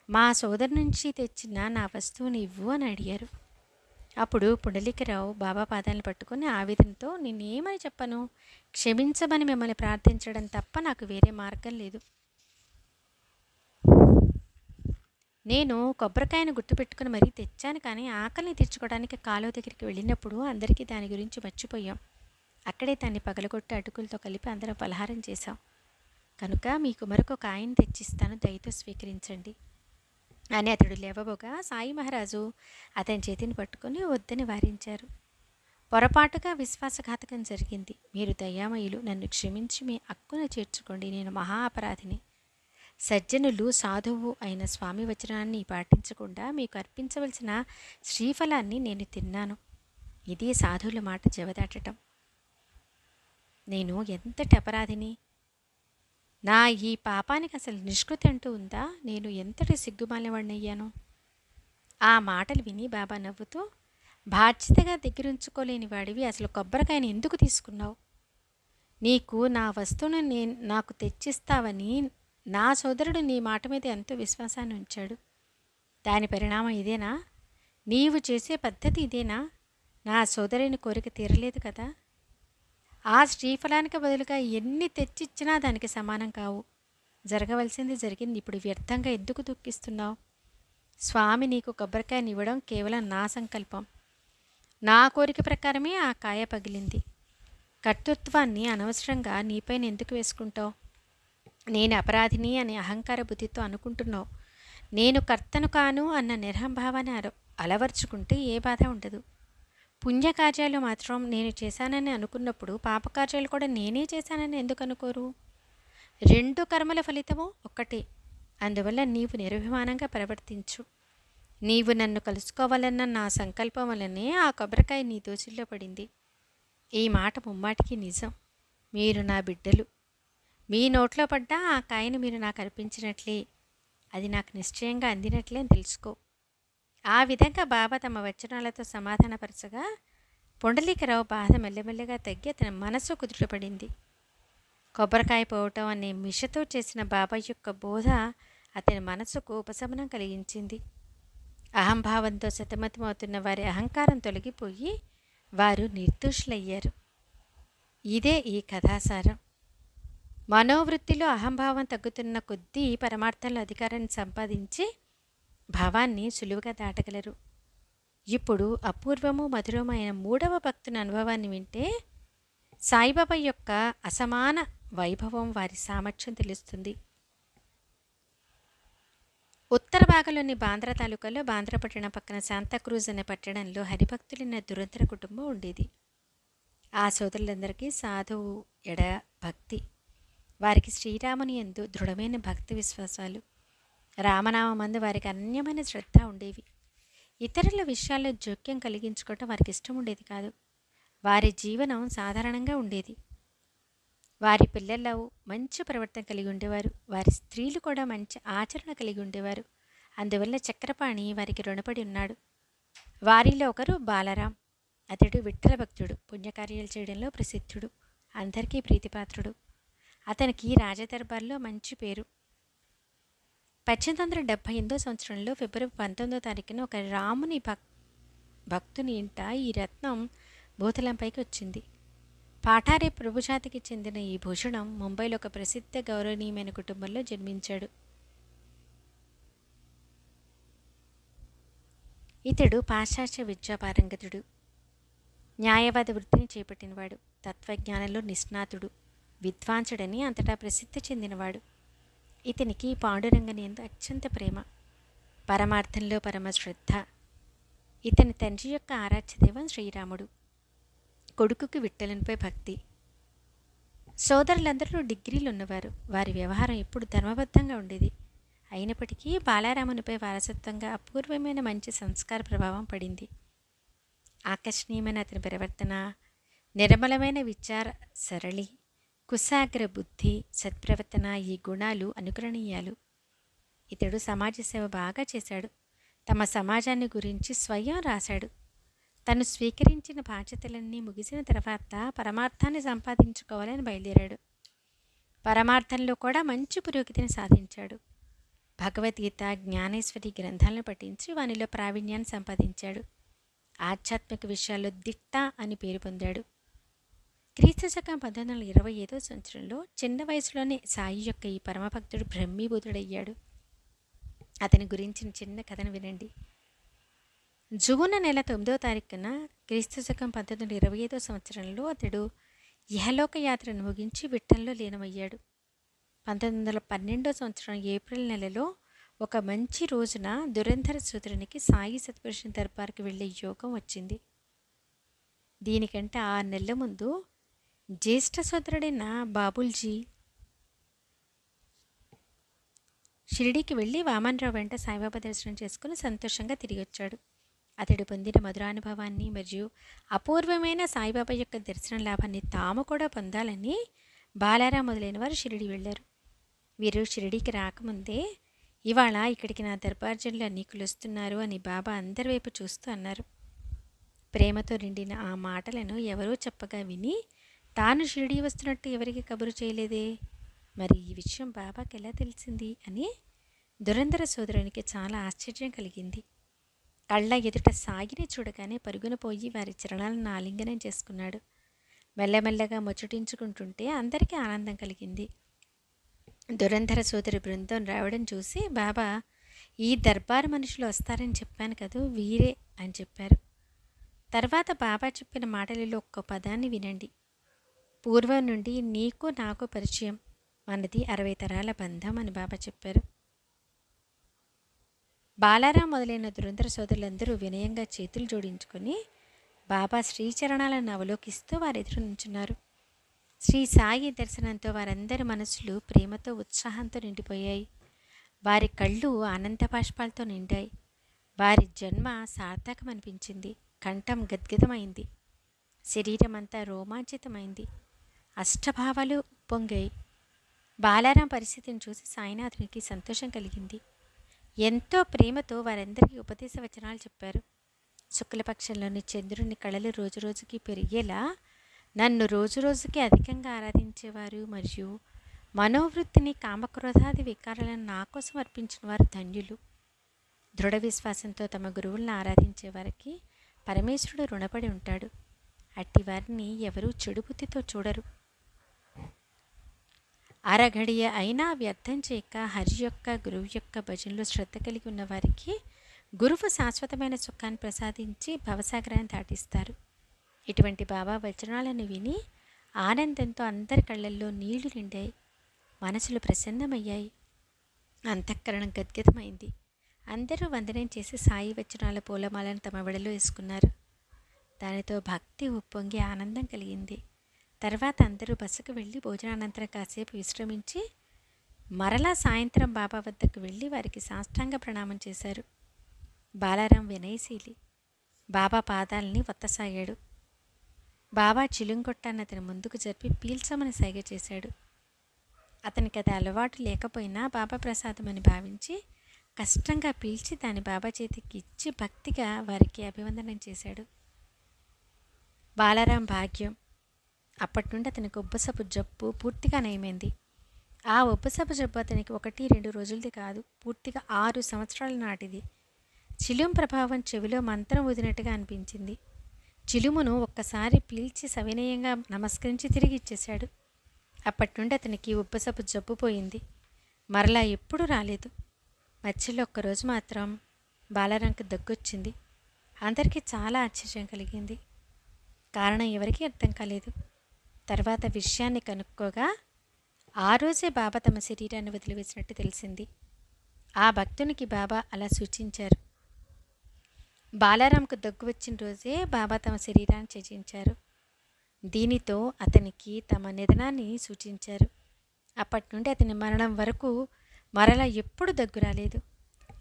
మా సోదరు నుంచి తెచ్చిన నా వస్తువుని ఇవ్వు అని అడిగారు. అప్పుడు పుండలీకరావు బాబా పాదాలను పట్టుకుని ఆవేదనతో, నేనేమని చెప్పను, క్షమించమని మిమ్మల్ని ప్రార్థించడం తప్ప నాకు వేరే మార్గం లేదు. నేను కొబ్బరికాయను గుర్తుపెట్టుకుని మరీ తెచ్చాను, కానీ ఆకలిని తీర్చుకోవడానికి కాలువ దగ్గరికి వెళ్ళినప్పుడు అందరికీ దాని గురించి మర్చిపోయాం. అక్కడే దాన్ని పగలగొట్టి అటుకులతో కలిపి అందరం పలహారం చేశాం. కనుక మీకు మరొక కాయను తెచ్చిస్తాను, దయతో స్వీకరించండి అని అతడు లేవబోగా సాయి మహారాజు అతని చేతిని పట్టుకొని వద్దని వారించారు. పొరపాటుగా విశ్వాసఘాతకం జరిగింది. మీరు దయామయులు, నన్ను క్షమించి మీ హక్కున చేర్చుకోండి. నేను మహా అపరాధిని. సజ్జనులు సాధువు అయిన స్వామి వచనాన్ని పాటించకుండా మీకు అర్పించవలసిన శ్రీఫలాన్ని నేను తిన్నాను. ఇది సాధువుల మాట జవదాటటం. నేను ఎంతటి అపరాధిని! నా ఈ పాపానికి అసలు నిష్కృతి అంటూ ఉందా? నేను ఎంతటి సిగ్గుమాలివాడినయ్యాను. ఆ మాటలు విని బాబా నవ్వుతూ, బాధ్యతగా దగ్గరుంచుకోలేని వాడివి అసలు కొబ్బరికాయని ఎందుకు తీసుకున్నావు? నీకు నా వస్తువును నాకు తెచ్చిస్తావని నా సోదరుడు నీ మాట మీద ఎంతో విశ్వాసాన్ని ఉంచాడు. దాని పరిణామం ఇదేనా? నీవు చేసే పద్ధతి ఇదేనా? నా సోదరుని కోరిక తీరలేదు కదా. ఆ శ్రీఫలానికి బదులుగా ఎన్ని తెచ్చిచ్చినా దానికి సమానం కావు. జరగవలసింది జరిగింది. ఇప్పుడు వ్యర్థంగా ఎందుకు దుఃఖిస్తున్నావు? స్వామి నీకు కొబ్బరికాయని ఇవ్వడం కేవలం నా సంకల్పం. నా కోరిక ప్రకారమే ఆ కాయ పగిలింది. కర్తృత్వాన్ని అనవసరంగా నీపైన ఎందుకు వేసుకుంటావు? నేను అపరాధిని అని అహంకార బుద్ధితో అనుకుంటున్నావు. నేను కర్తను కాను అన్న నిరహంభావాన్ని అలవర్చుకుంటే ఏ బాధ ఉండదు. పుణ్యకార్యాలు మాత్రం నేను చేశానని అనుకున్నప్పుడు పాపకార్యాలు కూడా నేనే చేశానని ఎందుకు అనుకోరు? రెండు కర్మల ఫలితము ఒక్కటే. అందువల్ల నీవు నిరభిమానంగా ప్రవర్తించు. నీవు నన్ను కలుసుకోవాలన్న నా సంకల్పం వల్లనే ఆ కొబ్బరికాయ నీ దోసిల్లో పడింది. ఈ మాట ముమ్మాటికి నిజం. మీరు నా బిడ్డలు. మీ నోట్లో పడ్డా ఆ కాయను మీరు నాకు అర్పించినట్లే. అది నాకు నిశ్చయంగా అందినట్లే అని తెలుసుకో. ఆ విధంగా బాబా తమ వచనాలతో సమాధానపరచగా పొండలీకరావు బాధ మెల్లమెల్లగా తగ్గి అతని మనసు కుదుటపడింది. కొబ్బరికాయ పోవటం అనే మిషతో చేసిన బాబా యొక్క బోధ అతని మనసుకు ఉపశమనం కలిగించింది. అహంభావంతో సతమతమవుతున్న వారి అహంకారం తొలగిపోయి వారు నిర్దోషులయ్యారు. ఇదే ఈ కథాసారం. మనోవృత్తిలో అహంభావం తగ్గుతున్న కొద్దీ పరమార్థంలో అధికారాన్ని సంపాదించి భావాన్ని సులువుగా దాటగలరు. ఇప్పుడు అపూర్వము మధురమైన మూడవ భక్తుని అనుభవాన్ని వింటే సాయిబాబా యొక్క అసమాన వైభవం, వారి సామర్థ్యం తెలుస్తుంది. ఉత్తర భాగంలోని బాంద్రా తాలూకాలో బాంద్రా పట్టణం పక్కన శాంతాక్రూజ్ అనే పట్టణంలో హరిభక్తులైన దురంధర కుటుంబం ఉండేది. ఆ సోదరులందరికీ సాధువు ఎడ భక్తి. వారికి శ్రీరాముని యందు దృఢమైన భక్తి విశ్వాసాలు. రామనామందు వారికి అన్యమైన శ్రద్ధ ఉండేవి. ఇతరుల విషయాల్లో జోక్యం కలిగించుకోవటం వారికి ఇష్టం ఉండేది కాదు. వారి జీవనం సాధారణంగా ఉండేది. వారి పిల్లలు మంచి ప్రవర్తన కలిగి ఉండేవారు. వారి స్త్రీలు కూడా మంచి ఆచరణ కలిగి ఉండేవారు. అందువల్ల చక్రపాణి వారికి రుణపడి ఉన్నాడు. వారిలో ఒకరు బాలరాం. అతడు విఠ్ఠల భక్తుడు, పుణ్యకార్యాలు చేయడంలో ప్రసిద్ధుడు, అందరికీ ప్రీతిపాత్రుడు. అతనికి రాజదర్బార్లో మంచి పేరు. 1878 సంవత్సరంలో ఫిబ్రవరి 19వ తారీఖున ఒక రాముని భక్తుని ఇంట ఈ రత్నం భూతలంపైకి వచ్చింది. పాఠారే ప్రభుజాతికి చెందిన ఈ భూషణం ముంబైలో ఒక ప్రసిద్ధ గౌరవనీయమైన కుటుంబంలో జన్మించాడు. ఇతడు పాశ్చాత్య విద్యా పారంగతుడు, న్యాయవాద వృత్తిని చేపట్టినవాడు, తత్వజ్ఞానంలో నిష్ణాతుడు, విద్వాంసుడని అంతటా ప్రసిద్ధి చెందినవాడు. ఇతనికి పాండురంగని యందు అత్యంత ప్రేమ, పరమార్థంలో పరమ శ్రద్ధ. ఇతని తండ్రి యొక్క ఆరాధ్య దైవం శ్రీరాముడు. కొడుకుకి విఠ్ఠలునిపై భక్తి. సోదరులందరూ డిగ్రీలు ఉన్నవారు. వారి వ్యవహారం ఎప్పుడు ధర్మబద్ధంగా ఉండేది. అయినప్పటికీ బాలారామునిపై వారసత్వంగా అపూర్వమైన మంచి సంస్కార ప్రభావం పడింది. ఆకర్షణీయమైన అతని ప్రవర్తన, నిర్మలమైన విచార సరళి, కుశాగ్ర బుద్ధి, సత్ప్రవర్తన ఈ గుణాలు అనుకరణీయాలు. ఇతడు సమాజ సేవ బాగా చేశాడు. తమ సమాజాన్ని గురించి స్వయం రాశాడు. తను స్వీకరించిన బాధ్యతలన్నీ ముగిసిన తర్వాత పరమార్థాన్ని సంపాదించుకోవాలని బయలుదేరాడు. పరమార్థంలో కూడా మంచి పురోగతిని సాధించాడు. భగవద్గీత, జ్ఞానేశ్వరి గ్రంథాలను పఠించి వానిలో ప్రావీణ్యాన్ని సంపాదించాడు. ఆధ్యాత్మిక విషయాల్లో దిట్ట అని పేరు పొందాడు. క్రీస్తు శకం 1925 సంవత్సరంలో చిన్న వయసులోనే సాయి యొక్క ఈ పరమభక్తుడు బ్రహ్మీభూతుడయ్యాడు. అతని గురించిన చిన్న కథను వినండి. జూన్ నెల 9వ తారీఖున క్రీస్తు శకం 1925 సంవత్సరంలో అతడు ఇహలోక యాత్రను ముగించి విఠ్ఠల్లో లీనమయ్యాడు. 1912 సంవత్సరం ఏప్రిల్ నెలలో ఒక మంచి రోజున దురంధర సోదరునికి సాయి సత్పురుషుని దర్బార్కి వెళ్ళే యోగం వచ్చింది. దీనికంటే 6 నెలల ముందు జ్యేష్ఠ సోదరుడైన బాబుల్జీ షిరిడీకి వెళ్ళి వామన్రావు వెంట సాయిబాబా దర్శనం చేసుకుని సంతోషంగా తిరిగి వచ్చాడు. అతడు పొందిన మధురానుభవాన్ని మరియు అపూర్వమైన సాయిబాబా యొక్క దర్శన లాభాన్ని తాము కూడా పొందాలని బాలారాం మొదలైన వారు షిరిడి వెళ్ళారు. వీరు షిరిడీకి రాకముందే, ఇవాళ ఇక్కడికి నా దర్బార్జన్లు అనేకులు వస్తున్నారు అని బాబా అందరి వైపు చూస్తూ అన్నారు. ప్రేమతో నిండిన ఆ మాటలను ఎవరో చెప్పగా విని తాను షిరిడీ వస్తున్నట్టు ఎవరికి కబురు చేయలేదే, మరి ఈ విషయం బాబాకి ఎలా తెలిసింది అని దురంధర సోదరునికి చాలా ఆశ్చర్యం కలిగింది. కళ్ళ ఎదుట సాగిని చూడగానే పరుగున పోయి వారి చరణాలను ఆలింగనం చేసుకున్నాడు. మెల్లమెల్లగా ముచ్చటించుకుంటుంటే అందరికీ ఆనందం కలిగింది. దురంధర సోదరి బృందం రావడం చూసి బాబా, ఈ దర్బారు మనుషులు వస్తారని చెప్పాను కదూ, వీరే అని చెప్పారు. తర్వాత బాబా చెప్పిన మాటలలో ఒక్క పదాన్ని వినండి. పూర్వం నుండి నీకు నాకు పరిచయం, మనది 60 తరాల బంధం అని బాబా చెప్పారు. బాలారాం మొదలైన దురంధర సోదరులందరూ వినయంగా చేతులు జోడించుకొని బాబా శ్రీచరణాలను అవలోకిస్తూ వారెదురు నుంచున్నారు. శ్రీ సాయి దర్శనంతో వారందరి మనసులు ప్రేమతో, ఉత్సాహంతో నిండిపోయాయి. వారి కళ్ళు ఆనంద బాష్పాలతో నిండాయి. వారి జన్మ సార్థకమనిపించింది. కంఠం గద్గదమైంది. శరీరం అంతా రోమాంచితమైంది. అష్టభావాలు ఉప్పొంగాయి. బాలారాం పరిస్థితిని చూసి సాయినాథునికి సంతోషం కలిగింది. ఎంతో ప్రేమతో వారందరికీ ఉపదేశ వచనాలు చెప్పారు. శుక్లపక్షంలోని చంద్రుని కళలు రోజురోజుకి పెరిగేలా నన్ను రోజురోజుకి అధికంగా ఆరాధించేవారు మరియు మనోవృత్తిని, కామక్రోధాది వికారాలను నా కోసం అర్పించిన వారు ధన్యులు. దృఢ విశ్వాసంతో తమ గురువులను ఆరాధించే వారికి పరమేశ్వరుడు రుణపడి ఉంటాడు. అట్టి వారిని ఎవరూ చెడు బుద్ధితో చూడరు. అరఘడియ అయినా వ్యర్థం చేయక హరి యొక్క, గురువు యొక్క భజనలో శ్రద్ధ కలిగి ఉన్న వారికి గురువు శాశ్వతమైన సుఖాన్ని ప్రసాదించి భవసాగరాన్ని దాటిస్తారు. ఇటువంటి బాబా వచనాలను విని ఆనందంతో అందరి కళ్ళల్లో నీళ్లు నిండాయి. మనసులు ప్రసన్నమయ్యాయి. అంతఃకరణం గద్గదమైంది. అందరూ వందనం చేసి సాయి వచనాల పూలమాలను తమ వెడలో వేసుకున్నారు. దానితో భక్తి ఉప్పొంగి ఆనందం కలిగింది. తర్వాత అందరూ బసకు వెళ్ళి భోజనానంతరం కాసేపు విశ్రమించి మరలా సాయంత్రం బాబా వద్దకు వెళ్ళి వారికి సాష్టాంగ ప్రణామం చేశారు. బాలారాం వినయశీలి. బాబా పాదాలని ఒత్తసాగాడు. బాబా చిలుంగొట్టాన్ని అతని ముందుకు జరిపి పీల్చమని సైగ చేశాడు. అతనికి అది అలవాటు లేకపోయినా బాబా ప్రసాదమని భావించి కష్టంగా పీల్చి దాన్ని బాబా చేతికి ఇచ్చి భక్తిగా వారికి అభివందనం చేశాడు. బాలారాం భాగ్యం. అప్పటి నుండి అతనికి ఉబ్బసపు జబ్బు పూర్తిగా నయమైంది. ఆ ఉబ్బసపు జబ్బు అతనికి 1-2 రోజులది కాదు, పూర్తిగా 6 సంవత్సరాల నాటిది. చిలుం ప్రభావం చెవిలో మంత్రం ఊదినట్టుగా అనిపించింది. చిలుమును ఒక్కసారి పీల్చి సవినయంగా నమస్కరించి తిరిగి ఇచ్చేశాడు. అప్పటి నుండి అతనికి ఉబ్బసపు జబ్బు పోయింది. మరలా ఎప్పుడూ రాలేదు. మధ్యలో ఒక్కరోజు మాత్రం బాలారాంకు దగ్గొచ్చింది. అందరికీ చాలా ఆశ్చర్యం కలిగింది. కారణం ఎవరికీ అర్థం కాలేదు. తర్వాత విషయాన్ని కనుక్కోగా ఆ రోజే బాబా తమ శరీరాన్ని వదిలివేసినట్టు తెలిసింది. ఆ భక్తునికి బాబా అలా సూచించారు. బాలారాంకు దగ్గు వచ్చిన రోజే బాబా తమ శరీరాన్ని త్యజించారు. దీనితో అతనికి తమ నిధనాన్ని సూచించారు. అప్పటి నుండి అతని మరణం వరకు మరలా ఎప్పుడు దగ్గు రాలేదు.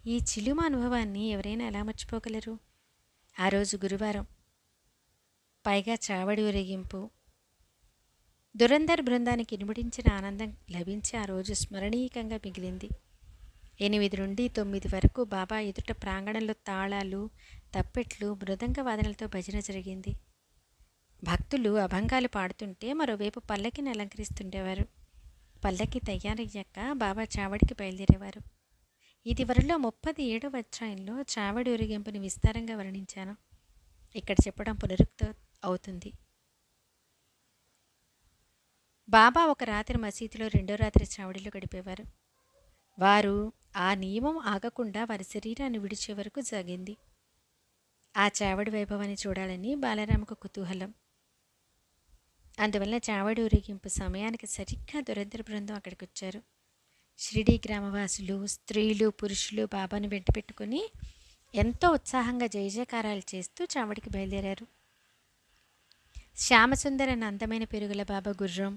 ఈ చిలుమ అనుభవాన్ని ఎవరైనా ఎలా మర్చిపోగలరు? ఆ రోజు గురువారం, పైగా చావడి ఊరేగింపు. దురంధర్ బృందానికి ఇనుమడించిన ఆనందం లభించి ఆ రోజు స్మరణీయంగా మిగిలింది. 8 నుండి 9 వరకు బాబా ఎదుట ప్రాంగణంలో తాళాలు, తప్పెట్లు, మృదంగ వాదనలతో భజన జరిగింది. భక్తులు అభంగాలు పాడుతుంటే మరోవైపు పల్లకిని అలంకరిస్తుండేవారు. పల్లకి తయారయ్యాక బాబా చావడికి బయలుదేరేవారు. ఇది వరలో 37వ అధ్యాయంలో చావడి ఊరేగింపుని విస్తారంగా వర్ణించాను. ఇక్కడ చెప్పడం పునరుక్తి అవుతుంది. బాబా ఒక రాత్రి మసీదులో, రెండో రాత్రి చావడిలో గడిపేవారు. వారు ఆ నియమం ఆగకుండా వారి శరీరాన్ని విడిచే వరకు సాగింది. ఆ చావడి వైభవాన్ని చూడాలని బాలరాముకు కుతూహలం. అందువల్ల చావడి ఊరేగింపు సమయానికి సరిగ్గా దురంధర బృందం అక్కడికి వచ్చారు. షిరిడీ గ్రామవాసులు, స్త్రీలు, పురుషులు బాబాను వెంట పెట్టుకుని ఎంతో ఉత్సాహంగా జయజయకారాలు చేస్తూ చావడికి బయలుదేరారు. శ్యామసుందర్ అన్న అందమైన పెరుగుల బాబా గుర్రం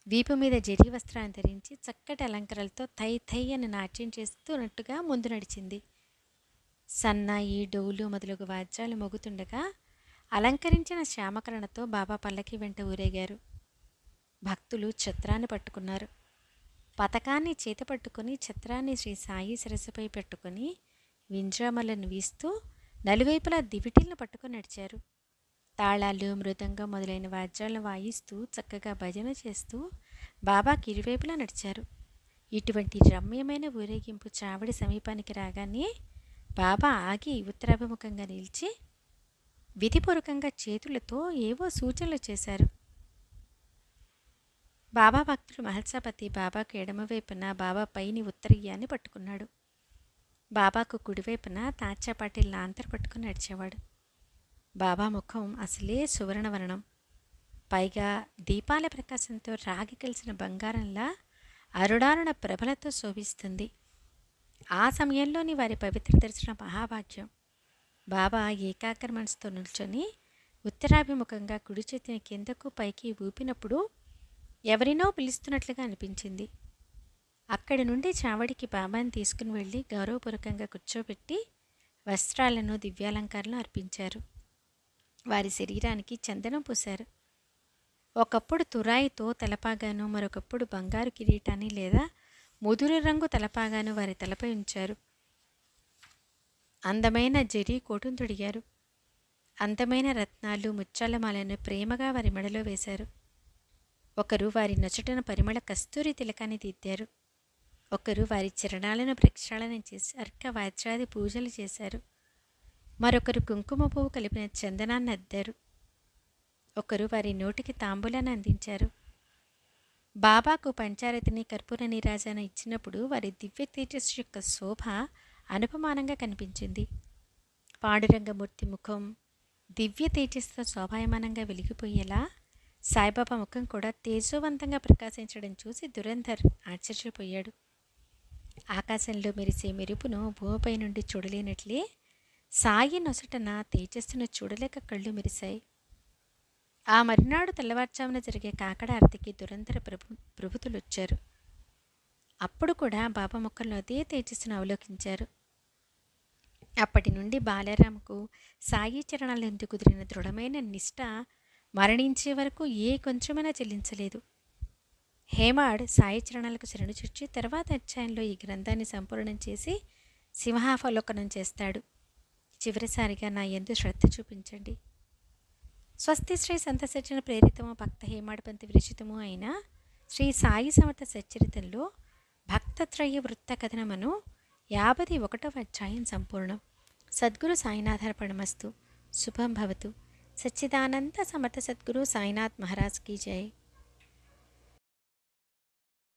వీపు మీద జరీ వస్త్రాన్ని ధరించి చక్కటి అలంకరణలతో థై థై అని నాట్యం చేస్తున్నట్టుగా ముందు నడిచింది. సన్నాయి, డోలు మొదలగు వాద్యాలు మోగుతుండగా అలంకరించిన శ్యామకరణతో బాబా పల్లకి వెంట ఊరేగారు. భక్తులు ఛత్రాన్ని పట్టుకున్నారు. పతకాన్ని చేత పట్టుకుని ఛత్రాన్ని శ్రీ సాయి సరస్సుపై పెట్టుకుని వింజామలను వీస్తూ నలువైపులా దివిటీలను పట్టుకుని నడిచారు. తాళాలు, మృదంగం మొదలైన వాద్యాలను వాయిస్తూ చక్కగా భజన చేస్తూ బాబాకి ఇరువైపులా నడిచారు. ఇటువంటి రమ్యమైన ఊరేగింపు చావడి సమీపానికి రాగానే బాబా ఆగి ఉత్తరాభిముఖంగా నిలిచి విధిపూర్వకంగా చేతులతో ఏవో సూచనలు చేశారు. బాబా భక్తుడు మహల్సాపతి బాబాకు ఎడమవైపున బాబా పైని ఉత్తరీయాన్ని పట్టుకున్నాడు. బాబాకు కుడివైపున తాచా పాటిల్ లాంతర్ పట్టుకుని నడిచేవాడు. బాబా ముఖం అసలే సువర్ణవర్ణం, పైగా దీపాల ప్రకాశంతో రాగి కలిసిన బంగారంలా అరుడారుణ ప్రభలతో శోభిస్తుంది. ఆ సమయంలోని వారి పవిత్ర దర్శనం మహాభాగ్యం. బాబా ఏకాగ్ర మనసుతో నిల్చొని ఉత్తరాభిముఖంగా కుడి చేతిని కిందకు పైకి ఊపినప్పుడు ఎవరినో పిలుస్తున్నట్లుగా అనిపించింది. అక్కడి నుండి చావడికి బాబాని తీసుకుని వెళ్ళి గౌరవపూర్వకంగా కూర్చోబెట్టి వస్త్రాలను, దివ్యాలంకారాలను అర్పించారు. వారి శరీరానికి చందనం పూశారు. ఒకప్పుడు తురాయితో తలపాగాను, మరొకప్పుడు బంగారు కిరీటాన్ని లేదా ముదురు రంగు తలపాగాను వారి తలపై ఉంచారు. అందమైన జరీ కోటును తొడిగారు. అందమైన రత్నాలు, ముత్యాలమాలను ప్రేమగా వారి మెడలో వేశారు. ఒకరు వారి నొసటన పరిమళ కస్తూరి తిలకాన్ని దిద్దారు. ఒకరు వారి చరణాలను ప్రక్షాళన చేసి అర్క వాద్యాది పూజలు చేశారు. మరొకరు కుంకుమ పువ్వు కలిపిన చందనాన్ని అద్దారు. ఒకరు వారి నోటికి తాంబూలాన్ని అందించారు. బాబాకు పంచారతిని, కర్పూర నీరాజన ఇచ్చినప్పుడు వారి దివ్య తేజస్సు యొక్క శోభ అనుపమానంగా కనిపించింది. పాండురంగమూర్తి ముఖం దివ్య తేజస్సుతో శోభాయమానంగా వెలిగిపోయేలా సాయిబాబా ముఖం కూడా తేజోవంతంగా ప్రకాశించడం చూసి దురంధర్ ఆశ్చర్యపోయాడు. ఆకాశంలో మెరిసే మెరుపును భూమిపై నుండి చూడలేనట్లే సాయి నొసటన తేజస్సును చూడలేక కళ్ళు మెరిశాయి. ఆ మరినాడు తెల్లవారుజామున జరిగే కాకడ ఆరతికి దురంధర ప్రభుతులు వచ్చారు. అప్పుడు కూడా బాబా ముఖంలో అదే తేజస్సును అవలోకించారు. అప్పటి నుండి బాలరాముకు సాయి చరణాలు ఎందుకు కుదిరిన దృఢమైన నిష్ఠ మరణించే వరకు ఏ కొంచెమైనా చెల్లించలేదు. హేమాడ్ సాయి చరణాలకు శరణు చుచ్చి తర్వాత అధ్యాయంలో ఈ గ్రంథాన్ని సంపూర్ణం చేసి సింహావలోకనం చేస్తాడు. చివరిసారిగా నా యందు శ్రద్ధ చూపించండి. స్వస్తి శ్రీ సంత సజ్జన ప్రేరితము భక్త హేమాడ్పంతి విరచితము అయిన శ్రీ సాయి సమర్థ సచ్చరితంలో భక్తత్రయ వృత్త కథనమను 51వ అధ్యాయం సంపూర్ణం. సద్గురు సాయినాథార్పణమస్తు. శుభం భవతు. సచ్చిదానంద సమర్థ సద్గురు సాయినాథ్ మహారాజ్ కీ జై.